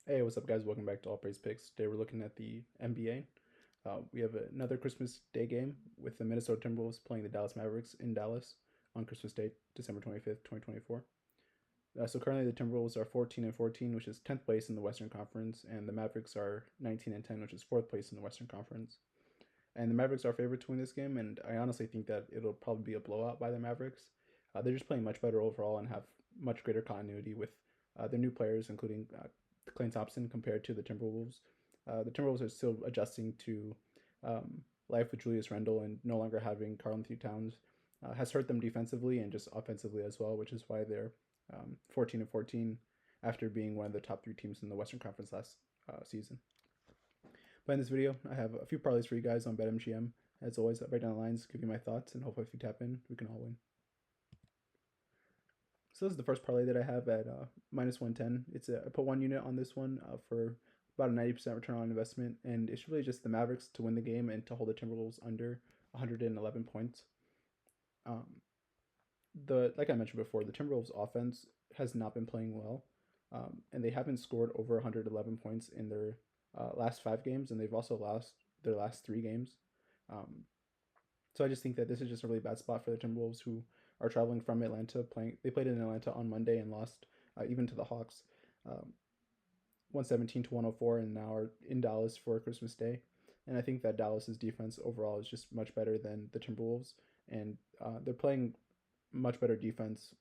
Hey, what's up, guys? Welcome back to All Praise Picks. Today we're looking at the NBA. We have another Christmas Day game with the Minnesota Timberwolves playing the Dallas Mavericks in Dallas on Christmas Day, December 25th, 2024. So currently the Timberwolves are 14 and 14, which is 10th place in the Western Conference, and the Mavericks are 19 and 10, which is 4th place in the Western Conference. And the Mavericks are favored to win this game, and I honestly think that it'll probably be a blowout by the Mavericks. They're just playing much better overall and have much greater continuity with their new players, including Klay Thompson, compared to the Timberwolves. The Timberwolves are still adjusting to life with Julius Randle, and no longer having Karl-Anthony Towns has hurt them defensively and just offensively as well, which is why they're 14 and 14 after being one of the top three teams in the Western Conference last season. But in this video, I have a few parlays for you guys on BetMGM. As always, I'll break down the lines, give you my thoughts, and hopefully if you tap in, we can all win. So this is the first parlay that I have at minus 110. I put one unit on this one for about a 90% return on investment, and it's really just the Mavericks to win the game and to hold the Timberwolves under 111 points. Like I mentioned before, the Timberwolves offense has not been playing well, and they haven't scored over 111 points in their last 5 games, and they've also lost their last 3 games. So I just think that this is just a really bad spot for the Timberwolves, who are traveling from Atlanta. They played in Atlanta on Monday and lost even to the Hawks, 117 to 104, and now are in Dallas for Christmas Day. And I think that Dallas's defense overall is just much better than the Timberwolves, and they're playing much better defense,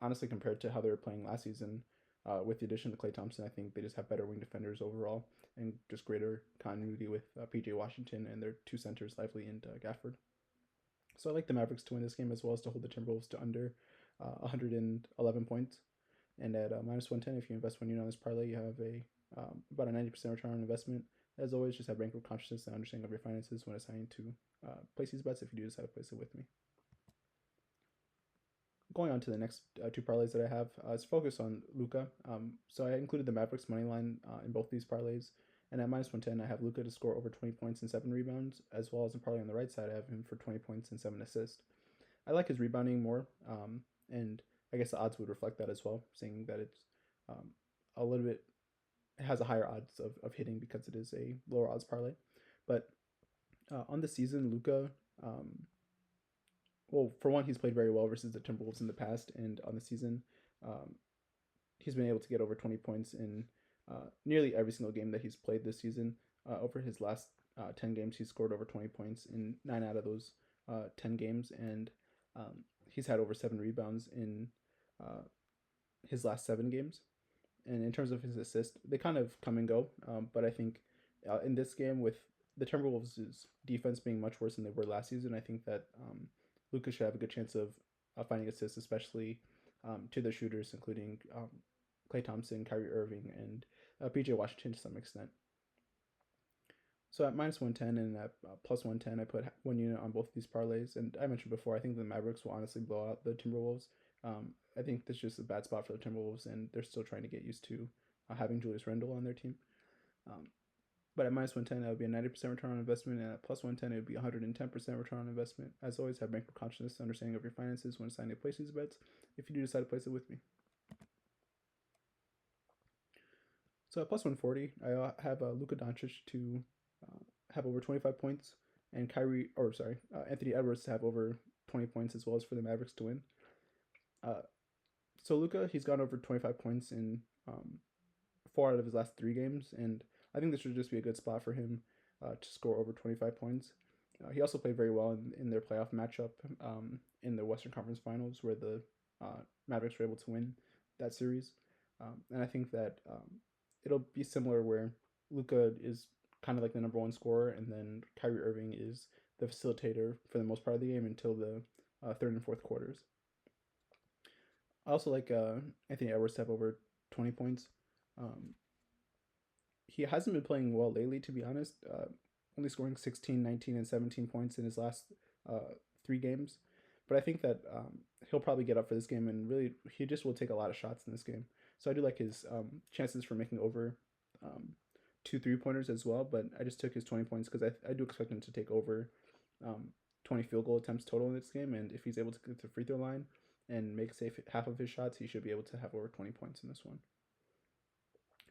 honestly, compared to how they were playing last season. With the addition of Klay Thompson, I think they just have better wing defenders overall and just greater continuity with PJ Washington and their two centers, Lively and Gafford. So I like the Mavericks to win this game as well as to hold the Timberwolves to under 111 points. And at minus 110, if you invest one unit on this parlay, you have about a 90% return on investment. As always, just have bankroll consciousness and understanding of your finances when assigning to place these bets if you do decide to place it with me. Going on to the next two parlays that I have, it's focused on Luka. So I included the Mavericks money line in both these parlays. And at minus 110, I have Luka to score over 20 points and 7 rebounds, as well as in parlay on the right side, I have him for 20 points and 7 assists. I like his rebounding more, and I guess the odds would reflect that as well, saying that it's a little bit, it has a higher odds of hitting because it is a lower odds parlay. But on the season, Luka, well, for one, he's played very well versus the Timberwolves in the past, and on the season, he's been able to get over 20 points in nearly every single game that he's played this season. Over his last 10 games, he's scored over 20 points in 9 out of those 10 games, and he's had over 7 rebounds in his last 7 games. And in terms of his assists, they kind of come and go, but I think in this game, with the Timberwolves' defense being much worse than they were last season, I think that Luka should have a good chance of finding assists, especially to the shooters, including Klay Thompson, Kyrie Irving, and PJ Washington to some extent. So at minus 110 and at plus 110, I put one unit on both of these parlays. And I mentioned before, I think the Mavericks will honestly blow out the Timberwolves. I think this is just a bad spot for the Timberwolves, and they're still trying to get used to having Julius Randle on their team. But at minus 110, that would be a 90% return on investment, and at plus 110, it would be 110% return on investment. As always, have bankroll consciousness, understanding of your finances when deciding to place these bets, if you do decide to place it with me. So at plus 140, I have Luka Doncic to have over 25 points, and Anthony Edwards to have over 20 points, as well as for the Mavericks to win. So Luka, he's gone over 25 points in 4 out of his last 3 games, and I think this should just be a good spot for him to score over 25 points. He also played very well in their playoff matchup in the Western Conference Finals, where the Mavericks were able to win that series. And I think that it'll be similar, where Luka is kind of like the number one scorer, and then Kyrie Irving is the facilitator for the most part of the game until the third and fourth quarters. I also like Anthony Edwards to have over 20 points. He hasn't been playing well lately, to be honest, only scoring 16, 19, and 17 points in his last 3 games. But I think that he'll probably get up for this game, and really he just will take a lot of shots in this game. So I do like his chances for making over 2 3-pointers as well, but I just took his 20 points because I do expect him to take over 20 field goal attempts total in this game, and if he's able to get to the free throw line and make, say, half of his shots, he should be able to have over 20 points in this one.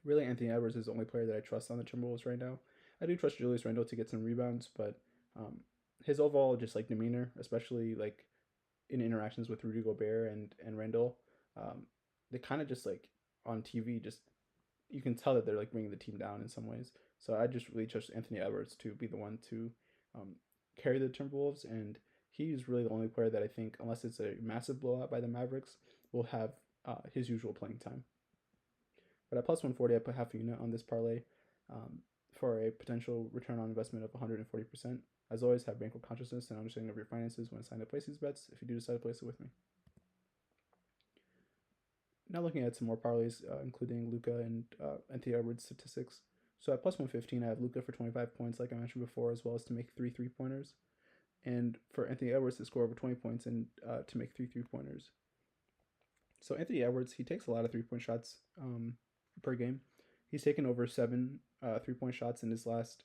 Really, Anthony Edwards is the only player that I trust on the Timberwolves right now. I do trust Julius Randle to get some rebounds, but um, his overall just like demeanor, especially like in interactions with Rudy Gobert and Randle, um, they kind of just like on TV, just you can tell that they're like bringing the team down in some ways. So I just really trust Anthony Edwards to be the one to um, carry the Timberwolves, and he's really the only player that I think, unless it's a massive blowout by the Mavericks, will have his usual playing time. But at plus 140, I put half a unit on this parlay um, for a potential return on investment of 140%. As always, have bankroll consciousness and understanding of your finances when deciding to place these bets if you do decide to place it with me. Now looking at some more parlays, including Luka and Anthony Edwards statistics. So at plus 115, I have Luka for 25 points, like I mentioned before, as well as to make three pointers. And for Anthony Edwards to score over 20 points and to make three pointers. So Anthony Edwards, he takes a lot of 3-point shots per game. He's taken over 7 3-point shots in his last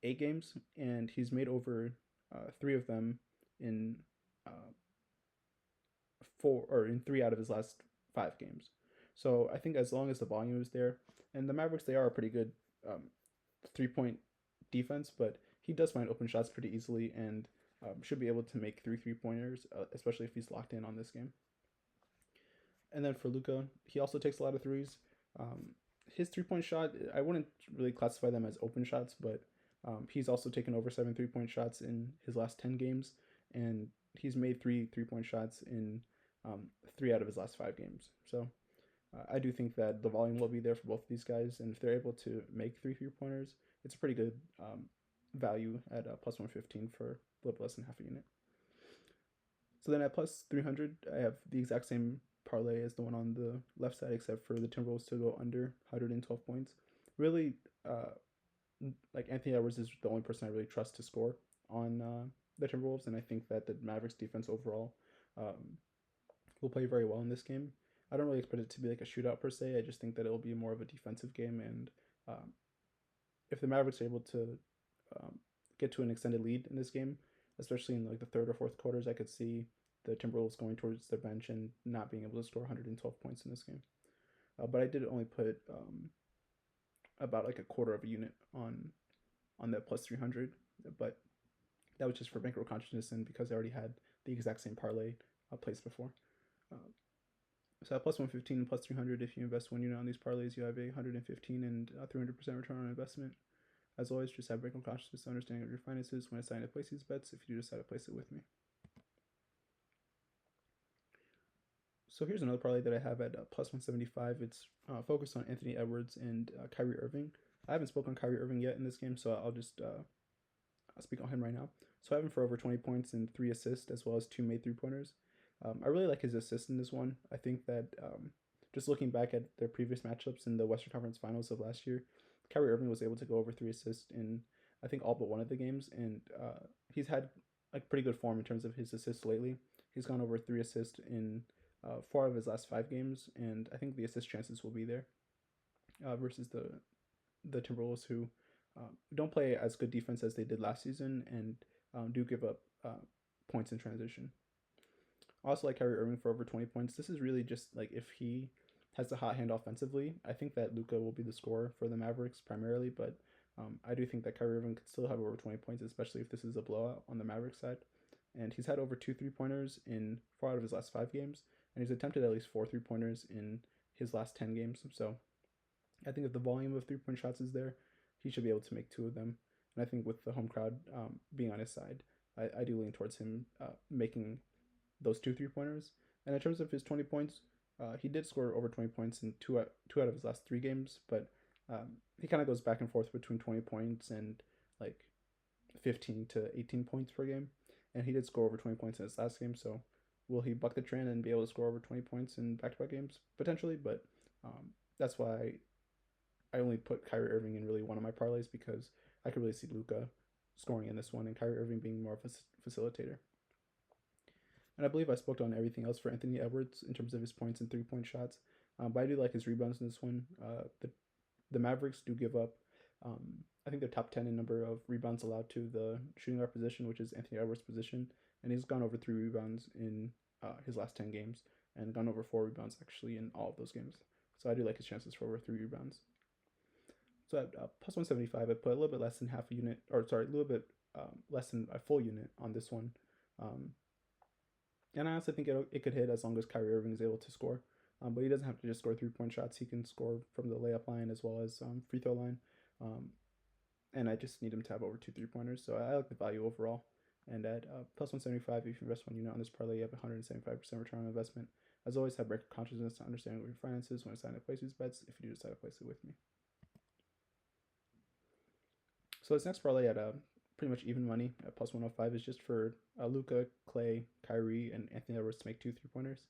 8 games, and he's made over 3 of them in 3 out of his last 5 games. So I think as long as the volume is there, and the Mavericks, they are a pretty good 3-point defense, but he does find open shots pretty easily and should be able to make 3-pointers, especially if he's locked in on this game. And then for Luka, he also takes a lot of threes. His 3-point shot, I wouldn't really classify them as open shots, but he's also taken over 7 3-point shots in his last 10 games, and he's made 3-point shots in 3 out of his last 5 games. So I do think that the volume will be there for both of these guys, and if they're able to make 3-pointers, it's a pretty good value at plus 115 for a little less than half a unit. So then at plus 300, I have the exact same parlay as the one on the left side, except for the Timberwolves to go under 112 points. Really, like Anthony Edwards is the only person I really trust to score on the Timberwolves, and I think that the Mavericks defense overall will play very well in this game. I don't really expect it to be like a shootout per se. I just think that it'll be more of a defensive game, and if the Mavericks are able to get to an extended lead in this game, especially in like the third or fourth quarters, I could see the Timberwolves going towards their bench and not being able to score 112 points in this game. But I did only put about like a quarter of a unit on that plus 300, but that was just for bankroll consciousness and because I already had the exact same parlay placed before. So at plus 115 and plus 300, if you invest 1 unit on these parlays, you have a 115 and 300% return on investment. As always, just have bankroll consciousness and understanding of your finances when deciding to place these bets if you do decide to place it with me. So here's another parlay that I have at plus 175. It's focused on Anthony Edwards and Kyrie Irving. I haven't spoken on Kyrie Irving yet in this game, so I'll just speak on him right now. So I have him for over 20 points and 3 assists, as well as 2 made 3-pointers. I really like his assist in this one. I think that just looking back at their previous matchups in the Western Conference Finals of last year, Kyrie Irving was able to go over 3 assists in, I think, all but one of the games, and he's had like pretty good form in terms of his assists lately. He's gone over 3 assists in 4 out of his last 5 games, and I think the assist chances will be there versus the Timberwolves, who don't play as good defense as they did last season and do give up points in transition. Also like Kyrie Irving for over 20 points. This is really just like if he has the hot hand offensively. I think that Luka will be the scorer for the Mavericks primarily, but I do think that Kyrie Irving could still have over 20 points, especially if this is a blowout on the Mavericks side. And he's had over 2 3-pointers in 4 out of his last 5 games, and he's attempted at least 4 3-pointers in his last 10 games. So I think if the volume of 3-point shots is there, he should be able to make 2 of them. And I think with the home crowd being on his side, I do lean towards him making those 2 3-pointers. And in terms of his 20 points, he did score over 20 points in two out of his last 3 games, but he kind of goes back and forth between 20 points and like 15 to 18 points per game. And he did score over 20 points in his last game, so will he buck the trend and be able to score over 20 points in back-to-back games? Potentially, but that's why I only put Kyrie Irving in really one of my parlays, because I could really see Luka scoring in this one and Kyrie Irving being more of a facilitator. And I believe I spoke on everything else for Anthony Edwards in terms of his points and 3-point shots, but I do like his rebounds in this one. The Mavericks do give up, I think they're top 10 in number of rebounds allowed to the shooting guard position, which is Anthony Edwards' position, and he's gone over 3 rebounds in his last 10 games, and gone over 4 rebounds actually in all of those games. So I do like his chances for over 3 rebounds. So at plus 175, I put a little bit less than half a unit, or sorry, a little bit less than a full unit on this one. Um, and I also think it could hit as long as Kyrie Irving is able to score. But he doesn't have to just score 3 point shots. He can score from the layup line as well as free throw line. And I just need him to have over 2 3 pointers. So I like the value overall. And at plus 175, if you invest 1 unit on this parlay, you have 175% return on investment. As always, have breaker consciousness to understand your finances when deciding to place these bets if you do decide to place it with me. So this next parlay at pretty much even money at plus 105 is just for Luka, Clay, Kyrie, and Anthony Edwards to make 2 3 pointers.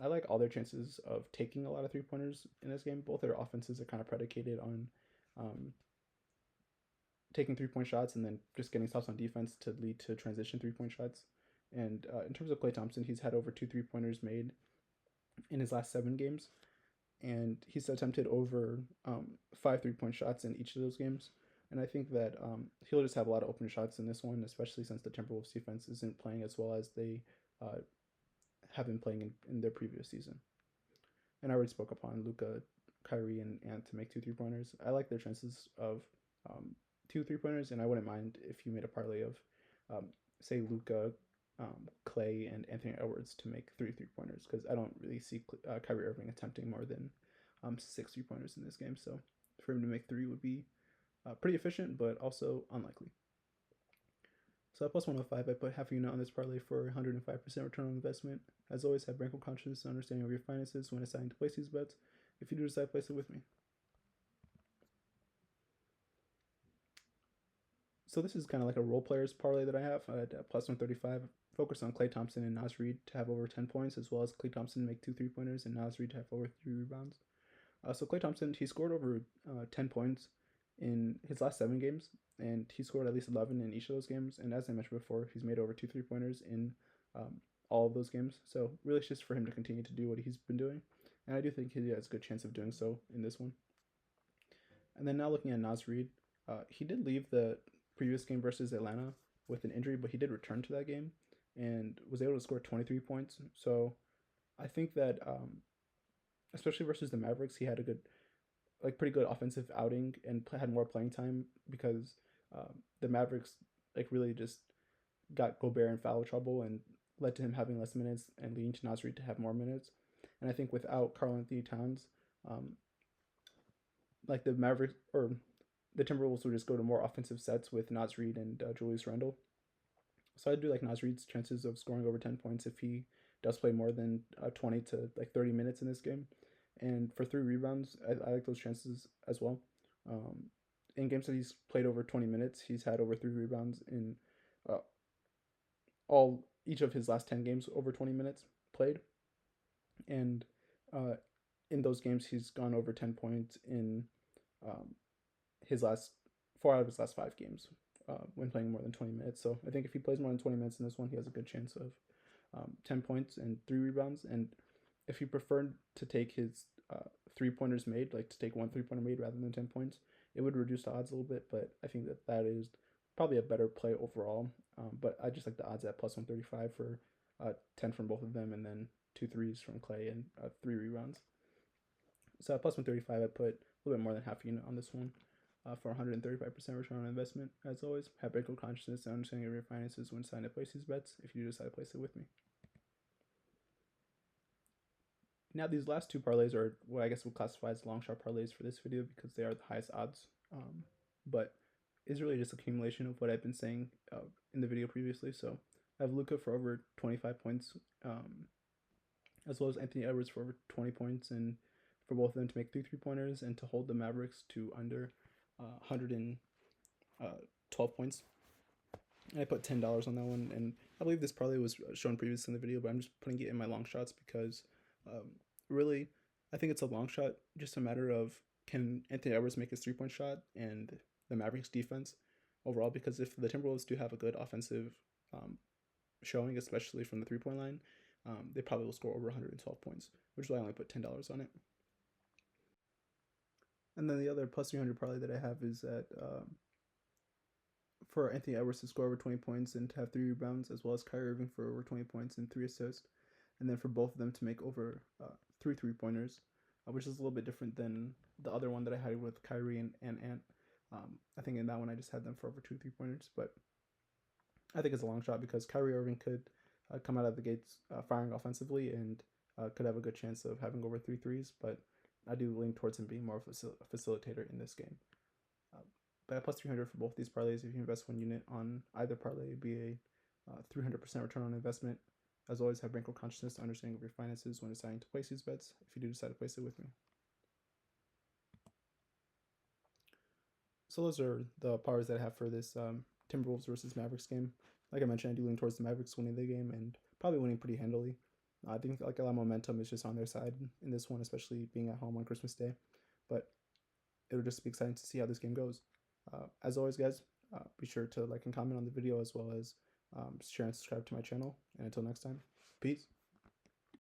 I like all their chances of taking a lot of 3 pointers in this game. Both their offenses are kind of predicated on taking 3 point shots and then just getting stops on defense to lead to transition 3 point shots. And in terms of Klay Thompson, he's had over 2 3 pointers made in his last 7 games, and he's attempted over 5 3 point shots in each of those games. And I think that he'll just have a lot of open shots in this one, especially since the Timberwolves defense isn't playing as well as they have been playing in their previous season. And I already spoke upon Luka, Kyrie, and Ant to make 2 3 pointers. I like their chances of 2 3 pointers, and I wouldn't mind if you made a parlay of, say, Luka, Clay, and Anthony Edwards to make 3 3 pointers, because I don't really see Kyrie Irving attempting more than 6 3 pointers in this game. So for him to make 3 would be pretty efficient, but also unlikely. So at plus 105, I put half a unit on this parlay for 105% return on investment. As always, have bankroll consciousness and understanding of your finances when deciding to place these bets if you do decide to place it with me. So this is kind of like a role players parlay that I have at plus 135. Focus on Klay Thompson and Naz Reid to have over 10 points, as well as Klay Thompson make 2 3 pointers and Naz Reid to have over 3 rebounds. So Klay Thompson, he scored over 10 points in his last 7 games, and he scored at least 11 in each of those games. And as I mentioned before, he's made over 2 3 pointers in all of those games. So really, it's just for him to continue to do what he's been doing, and I do think he has a good chance of doing so in this one. And then now looking at Naz Reid, he did leave the previous game versus Atlanta with an injury, but he did return to that game and was able to score 23 points. So I think that especially versus the Mavericks, he had a good, like pretty good offensive outing and had more playing time because the Mavericks like really just got Gobert in foul trouble and led to him having less minutes and leading to Naz Reid to have more minutes. And I think without Karl-Anthony Towns, like the Mavericks or the Timberwolves would just go to more offensive sets with Naz Reid and Julius Randle. So I do like Naz Reid's chances of scoring over 10 points if he does play more than 20 to like 30 minutes in this game. And for 3 rebounds, I like those chances as well. In games that he's played over 20 minutes, he's had over 3 rebounds in each of his last 10 games over 20 minutes played. And in those games, he's gone over 10 points in his last 4 out of his last 5 games when playing more than 20 minutes. So I think if he plays more than 20 minutes in this one, he has a good chance of 10 points and 3 rebounds. And if you prefer to take his 3 pointers made, like to take 1 3 pointer made rather than 10 points, it would reduce the odds a little bit. But I think that is probably a better play overall. But I just like the odds at plus 135 for 10 from both of them, and then 2 threes from Clay and 3 rebounds. So at plus 135, I put a little bit more than half a unit on this one for 135% return on investment. As always, have bankroll consciousness and understanding of your finances when deciding to place these bets if you decide to place it with me. Now, these last 2 parlays are what I guess we'll classify as long shot parlays for this video because they are the highest odds. But it's really just accumulation of what I've been saying in the video previously. So I have Luka for over 25 points, as well as Anthony Edwards for over 20 points, and for both of them to make 3 3-pointers and to hold the Mavericks to under 112 points. And I put $10 on that one, and I believe this parlay was shown previously in the video, but I'm just putting it in my long shots because really, I think it's a long shot, just a matter of can Anthony Edwards make his 3-point shot and the Mavericks defense overall, because if the Timberwolves do have a good offensive showing, especially from the 3-point line, they probably will score over 112 points, which is why I only put $10 on it. And then the other plus 300 parlay that I have is that for Anthony Edwards to score over 20 points and to have 3 rebounds, as well as Kyrie Irving for over 20 points and 3 assists, and then for both of them to make over 3 3-pointers. which is a little bit different than the other one that I had with Kyrie and Ant. I think in that one I just had them for over 2 3 pointers, but I think it's a long shot because Kyrie Irving could come out of the gates firing offensively and could have a good chance of having over three threes. But I do lean towards him being more of a facilitator in this game. But at plus 300 for both these parlays, if you invest 1 unit on either parlay, it'd be a 300% return on investment. As always, have bankroll consciousness, understanding of your finances when deciding to place these bets, if you do decide to place it with me. So those are the powers that I have for this Timberwolves versus Mavericks game. Like I mentioned, I do lean towards the Mavericks winning the game and probably winning pretty handily. I think like a lot of momentum is just on their side in this one, especially being at home on Christmas Day. But it'll just be exciting to see how this game goes. As always, guys, be sure to like and comment on the video as well as share and subscribe to my channel. And until next time, peace.